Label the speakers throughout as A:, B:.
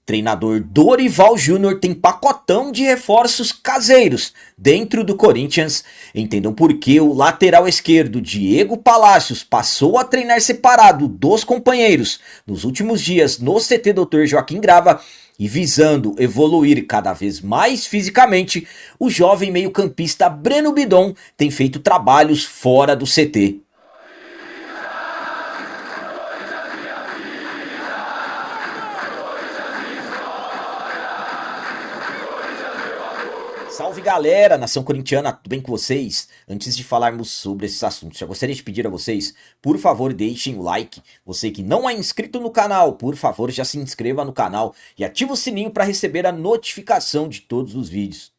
A: Treinador Dorival Júnior tem pacotão de reforços caseiros dentro do Corinthians. Entendam por que o lateral esquerdo Diego Palacios passou a treinar separado dos companheiros nos últimos dias no CT Dr. Joaquim Grava. E visando evoluir cada vez mais fisicamente, o jovem meio-campista Breno Bidon tem feito trabalhos fora do CT. Salve galera, nação corintiana, tudo bem com vocês? Antes de falarmos sobre esses assuntos, já gostaria de pedir a vocês, por favor, deixem o like. Você que não é inscrito no canal, por favor, já se inscreva no canal e ative o sininho para receber a notificação de todos os vídeos.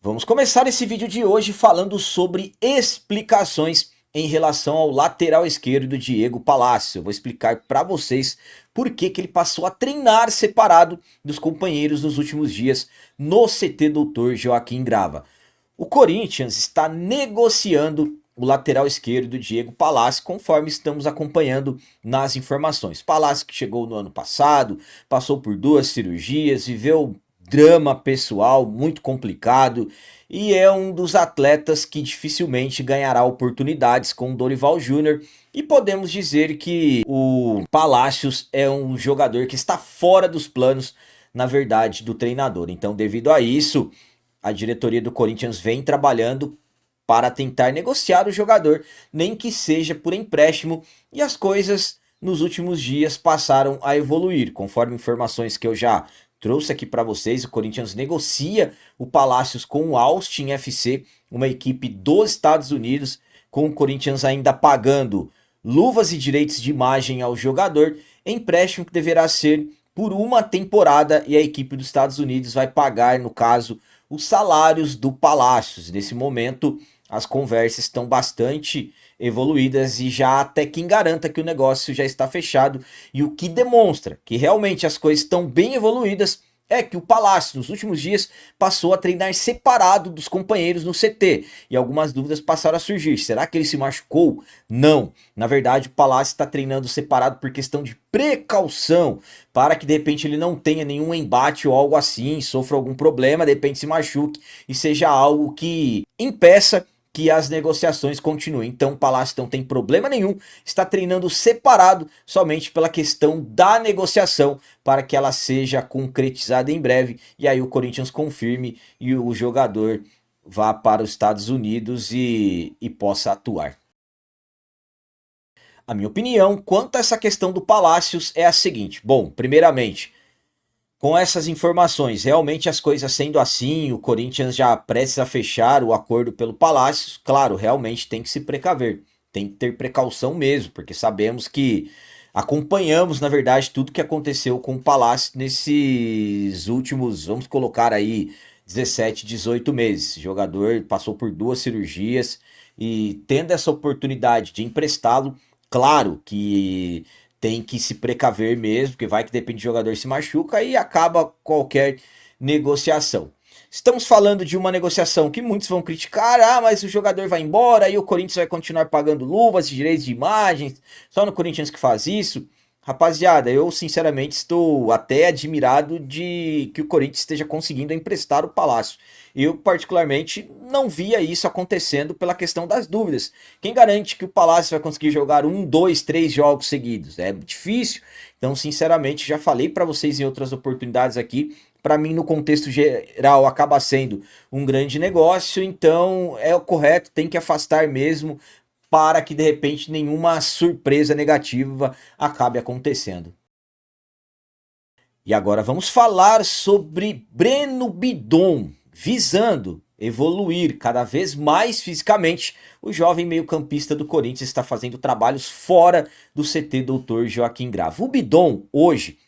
A: Vamos começar esse vídeo de hoje falando sobre explicações em relação ao lateral esquerdo Diego Palacios. Eu vou explicar para vocês por que ele passou a treinar separado dos companheiros nos últimos dias no CT Dr. Joaquim Grava. O Corinthians está negociando o lateral esquerdo Diego Palacios, conforme estamos acompanhando nas informações. Palacios que chegou no ano passado, passou por 2 cirurgias, viveu drama pessoal muito complicado e é um dos atletas que dificilmente ganhará oportunidades com o Dorival Júnior. E podemos dizer que o Palacios é um jogador que está fora dos planos, na verdade, do treinador. Então, devido a isso, a diretoria do Corinthians vem trabalhando para tentar negociar o jogador, nem que seja por empréstimo, e as coisas nos últimos dias passaram a evoluir, conforme informações que eu já trouxe aqui para vocês. O Corinthians negocia o Palacios com o Austin FC, uma equipe dos Estados Unidos, com o Corinthians ainda pagando luvas e direitos de imagem ao jogador, empréstimo que deverá ser por uma temporada, e a equipe dos Estados Unidos vai pagar, no caso, os salários do Palacios. Nesse momento, as conversas estão bastante evoluídas e já até quem garanta que o negócio já está fechado, e o que demonstra que realmente as coisas estão bem evoluídas é que o Palacios nos últimos dias passou a treinar separado dos companheiros no CT, e algumas dúvidas passaram a surgir. Será que ele se machucou? Não, na verdade o Palacios está treinando separado por questão de precaução, para que de repente ele não tenha nenhum embate ou algo assim, sofra algum problema, de repente se machuque e seja algo que impeça que as negociações continuem. Então o Palacios não tem problema nenhum, está treinando separado somente pela questão da negociação, para que ela seja concretizada em breve, e aí o Corinthians confirme e o jogador vá para os Estados Unidos e possa atuar. A minha opinião quanto a essa questão do Palacios é a seguinte: bom, primeiramente, com essas informações, realmente as coisas sendo assim, o Corinthians já prestes a fechar o acordo pelo Palacios, claro, realmente tem que se precaver, tem que ter precaução mesmo, porque sabemos que acompanhamos, na verdade, tudo que aconteceu com o Palacios nesses últimos, vamos colocar aí, 17, 18 meses. O jogador passou por 2 cirurgias e tendo essa oportunidade de emprestá-lo, claro que tem que se precaver mesmo, porque vai que depende do jogador se machuca e acaba qualquer negociação. Estamos falando de uma negociação que muitos vão criticar, mas o jogador vai embora e o Corinthians vai continuar pagando luvas e direitos de imagens, só no Corinthians que faz isso. Rapaziada, eu sinceramente estou até admirado de que o Corinthians esteja conseguindo emprestar o Palacios. Eu particularmente não via isso acontecendo pela questão das dúvidas. Quem garante que o Palacios vai conseguir jogar 1, 2, 3 jogos seguidos? É difícil. Então, sinceramente, já falei para vocês em outras oportunidades aqui, para mim no contexto geral acaba sendo um grande negócio, então é o correto, tem que afastar mesmo, para que de repente nenhuma surpresa negativa acabe acontecendo. E agora vamos falar sobre Breno Bidon. Visando evoluir cada vez mais fisicamente, o jovem meio-campista do Corinthians está fazendo trabalhos fora do CT Dr. Joaquim Grava. O Bidon hoje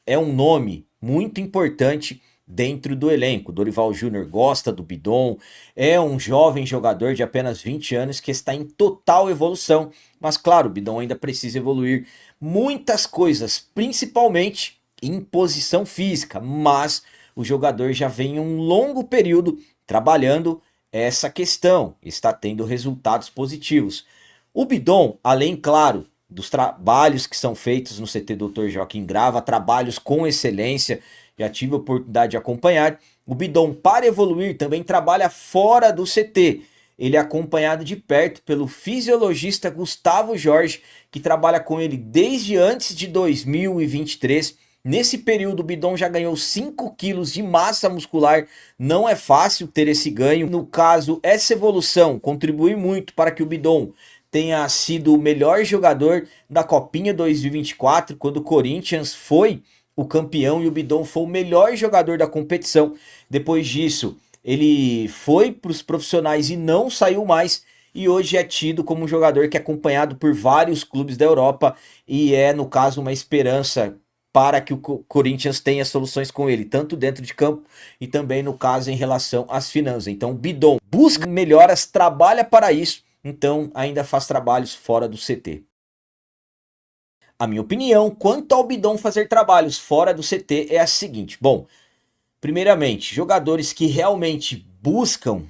A: é um nome muito importante dentro do elenco. Dorival Júnior gosta do Bidon, é um jovem jogador de apenas 20 anos que está em total evolução, mas claro, o Bidon ainda precisa evoluir muitas coisas, principalmente em posição física, mas o jogador já vem um longo período trabalhando essa questão, está tendo resultados positivos. O Bidon, além, claro, dos trabalhos que são feitos no CT Dr. Joaquim Grava, trabalhos com excelência, já tive a oportunidade de acompanhar. O Bidon, para evoluir, também trabalha fora do CT. Ele é acompanhado de perto pelo fisiologista Gustavo Jorge, que trabalha com ele desde antes de 2023. Nesse período, o Bidon já ganhou 5 quilos de massa muscular. Não é fácil ter esse ganho. No caso, essa evolução contribui muito para que o Bidon tenha sido o melhor jogador da Copinha 2024, quando o Corinthians foi o campeão e o Bidon foi o melhor jogador da competição. Depois disso, ele foi para os profissionais e não saiu mais. E hoje é tido como um jogador que é acompanhado por vários clubes da Europa e é, no caso, uma esperança para que o Corinthians tenha soluções com ele, tanto dentro de campo e também, no caso, em relação às finanças. Então, o Bidon busca melhoras, trabalha para isso, então ainda faz trabalhos fora do CT. A minha opinião quanto ao Bidon fazer trabalhos fora do CT é a seguinte. Bom, primeiramente, jogadores que realmente buscam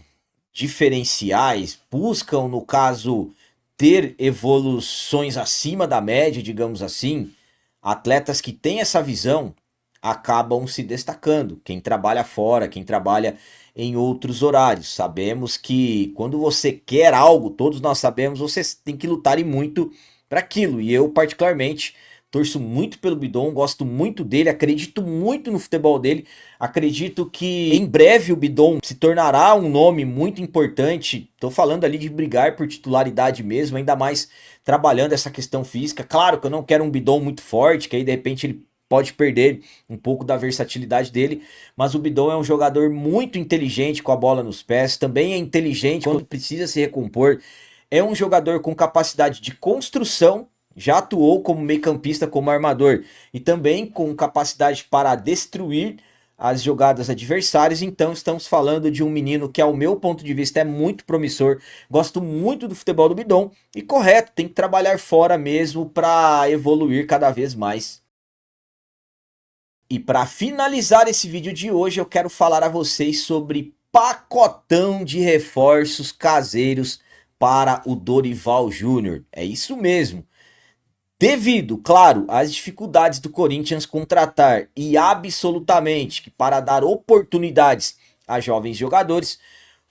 A: diferenciais, buscam, no caso, ter evoluções acima da média, digamos assim, atletas que têm essa visão acabam se destacando. Quem trabalha fora, quem trabalha em outros horários. Sabemos que quando você quer algo, todos nós sabemos, você tem que lutar e muito para aquilo. E eu, particularmente, torço muito pelo Bidon, gosto muito dele, acredito muito no futebol dele. Acredito que em breve o Bidon se tornará um nome muito importante. Estou falando ali de brigar por titularidade mesmo, ainda mais trabalhando essa questão física. Claro que eu não quero um Bidon muito forte, que aí de repente ele pode perder um pouco da versatilidade dele, mas o Bidon é um jogador muito inteligente com a bola nos pés, também é inteligente quando precisa se recompor, é um jogador com capacidade de construção, já atuou como meio-campista, como armador, e também com capacidade para destruir as jogadas adversárias. Então estamos falando de um menino que, ao meu ponto de vista, é muito promissor. Gosto muito do futebol do Bidon e, correto, tem que trabalhar fora mesmo para evoluir cada vez mais. E para finalizar esse vídeo de hoje, eu quero falar a vocês sobre pacotão de reforços caseiros para o Dorival Júnior. É isso mesmo. Devido, claro, às dificuldades do Corinthians contratar e absolutamente que para dar oportunidades a jovens jogadores,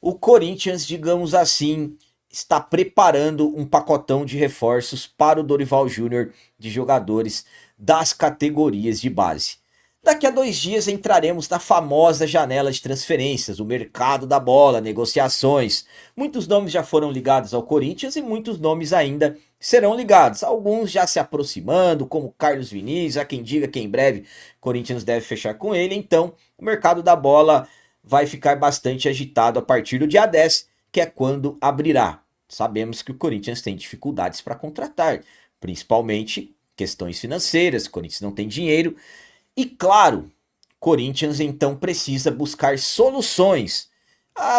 A: o Corinthians, digamos assim, está preparando um pacotão de reforços para o Dorival Júnior de jogadores das categorias de base. Daqui a 2 dias entraremos na famosa janela de transferências, o mercado da bola, negociações. Muitos nomes já foram ligados ao Corinthians e muitos nomes ainda serão ligados. Alguns já se aproximando, como Carlos Vinícius, há quem diga que em breve o Corinthians deve fechar com ele. Então, o mercado da bola vai ficar bastante agitado a partir do dia 10, que é quando abrirá. Sabemos que o Corinthians tem dificuldades para contratar, principalmente questões financeiras, o Corinthians não tem dinheiro. E claro, Corinthians então precisa buscar soluções.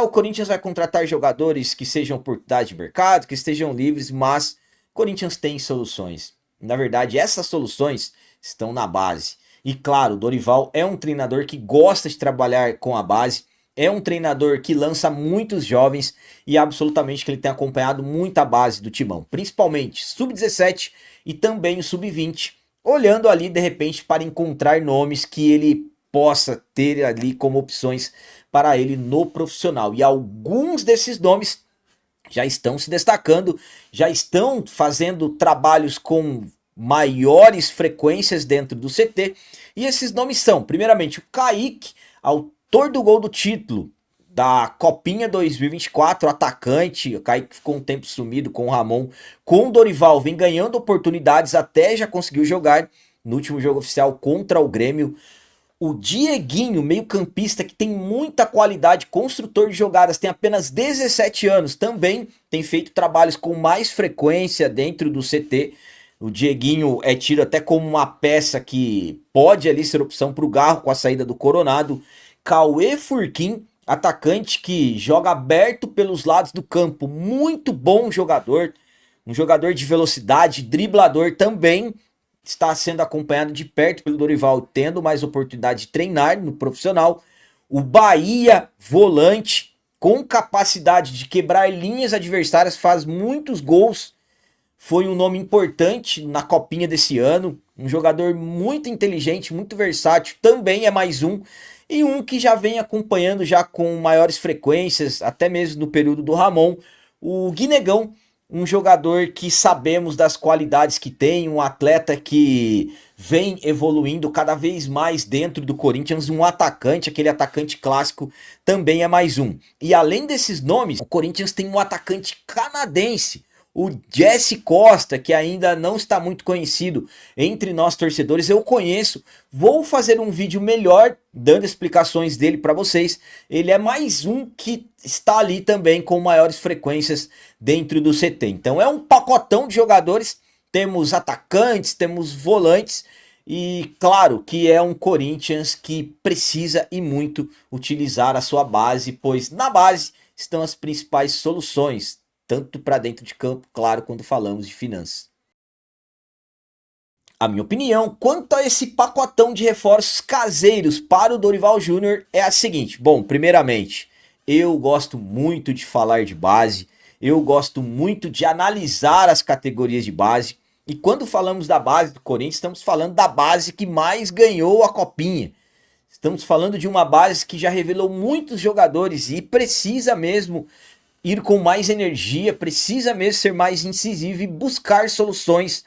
A: O Corinthians vai contratar jogadores que sejam oportunidade de mercado, que estejam livres, mas Corinthians tem soluções. Na verdade, essas soluções estão na base. E claro, o Dorival é um treinador que gosta de trabalhar com a base, é um treinador que lança muitos jovens e absolutamente que ele tem acompanhado muita base do Timão, principalmente sub-17 e também o sub-20. Olhando ali, de repente, para encontrar nomes que ele possa ter ali como opções para ele no profissional. E alguns desses nomes já estão se destacando, já estão fazendo trabalhos com maiores frequências dentro do CT. E esses nomes são, primeiramente, o Kaique, autor do gol do título da Copinha 2024, atacante. O Kaique ficou um tempo sumido com o Ramon. Com o Dorival, vem ganhando oportunidades, até já conseguiu jogar no último jogo oficial contra o Grêmio. O Dieguinho, meio-campista, que tem muita qualidade, construtor de jogadas, tem apenas 17 anos, também tem feito trabalhos com mais frequência dentro do CT. O Dieguinho é tido até como uma peça que pode ali ser opção para o Garro com a saída do Coronado. Cauê Furquim, atacante que joga aberto pelos lados do campo, muito bom jogador, um jogador de velocidade, driblador também, está sendo acompanhado de perto pelo Dorival, tendo mais oportunidade de treinar no profissional. O Bahia, volante, com capacidade de quebrar linhas adversárias, faz muitos gols foi um nome importante na copinha desse ano, um jogador muito inteligente, muito versátil, também é mais um, e um que já vem acompanhando já com maiores frequências, até mesmo no período do Ramon, o Guinegão, um jogador que sabemos das qualidades que tem, um atleta que vem evoluindo cada vez mais dentro do Corinthians, um atacante, aquele atacante clássico, também é mais um. E além desses nomes, o Corinthians tem um atacante canadense, o Jesse Costa, que ainda não está muito conhecido entre nós torcedores, eu conheço. Vou fazer um vídeo melhor dando explicações dele para vocês. Ele é mais um que está ali também com maiores frequências dentro do CT. Então é um pacotão de jogadores. Temos atacantes, temos volantes e claro que é um Corinthians que precisa e muito utilizar a sua base, pois na base estão as principais soluções, tanto para dentro de campo, claro, quando falamos de finanças. A minha opinião quanto a esse pacotão de reforços caseiros para o Dorival Júnior é a seguinte. Bom, primeiramente, eu gosto muito de falar de base, eu gosto muito de analisar as categorias de base, e quando falamos da base do Corinthians, estamos falando da base que mais ganhou a copinha. Estamos falando de uma base que já revelou muitos jogadores e precisa mesmo ir com mais energia, precisa mesmo ser mais incisivo e buscar soluções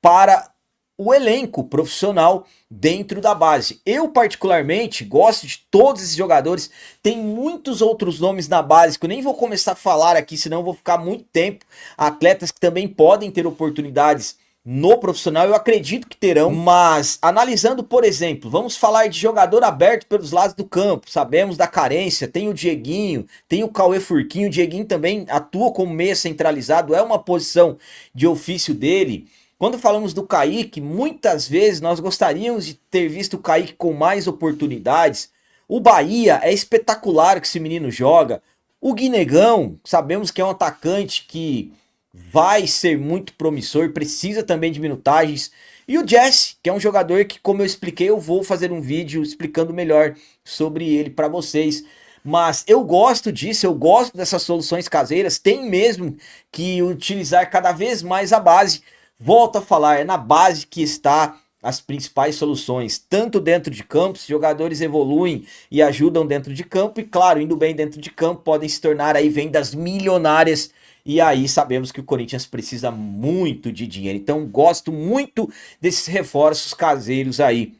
A: para o elenco profissional dentro da base. Eu particularmente gosto de todos esses jogadores, tem muitos outros nomes na base que eu nem vou começar a falar aqui, senão eu vou ficar muito tempo. Atletas que também podem ter oportunidades no profissional, eu acredito que terão, mas analisando, por exemplo, vamos falar de jogador aberto pelos lados do campo, sabemos da carência, tem o Dieguinho, tem o Cauê Furquinho, o Dieguinho também atua como meia centralizado, é uma posição de ofício dele. Quando falamos do Kaique, muitas vezes nós gostaríamos de ter visto o Kaique com mais oportunidades. O Bahia é espetacular que esse menino joga. O Guinegão, sabemos que é um atacante que vai ser muito promissor, precisa também de minutagens. E o Jesse, que é um jogador que, como eu expliquei, eu vou fazer um vídeo explicando melhor sobre ele para vocês. Mas eu gosto disso, eu gosto dessas soluções caseiras, tem mesmo que utilizar cada vez mais a base. Volto a falar, é na base que está as principais soluções, tanto dentro de campo, os jogadores evoluem e ajudam dentro de campo, e claro, indo bem dentro de campo, podem se tornar aí vendas milionárias. E aí sabemos que o Corinthians precisa muito de dinheiro. Então gosto muito desses reforços caseiros aí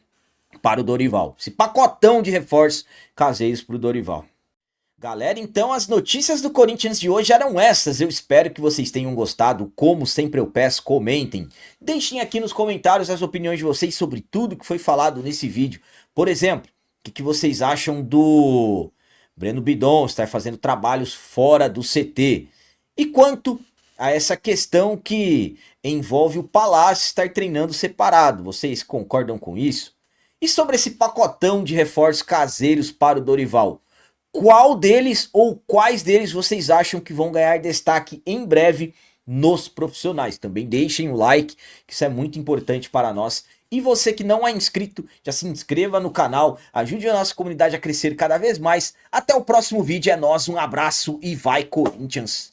A: para o Dorival. Esse pacotão de reforços caseiros para o Dorival. Galera, então as notícias do Corinthians de hoje eram essas. Eu espero que vocês tenham gostado. Como sempre eu peço, comentem. Deixem aqui nos comentários as opiniões de vocês sobre tudo que foi falado nesse vídeo. Por exemplo, o que vocês acham do Breno Bidon estar fazendo trabalhos fora do CT? E quanto a essa questão que envolve o Palácio estar treinando separado, vocês concordam com isso? E sobre esse pacotão de reforços caseiros para o Dorival, qual deles ou quais deles vocês acham que vão ganhar destaque em breve nos profissionais? Também deixem o like, que isso é muito importante para nós. E você que não é inscrito, já se inscreva no canal, ajude a nossa comunidade a crescer cada vez mais. Até o próximo vídeo, é nóis, um abraço e vai Corinthians!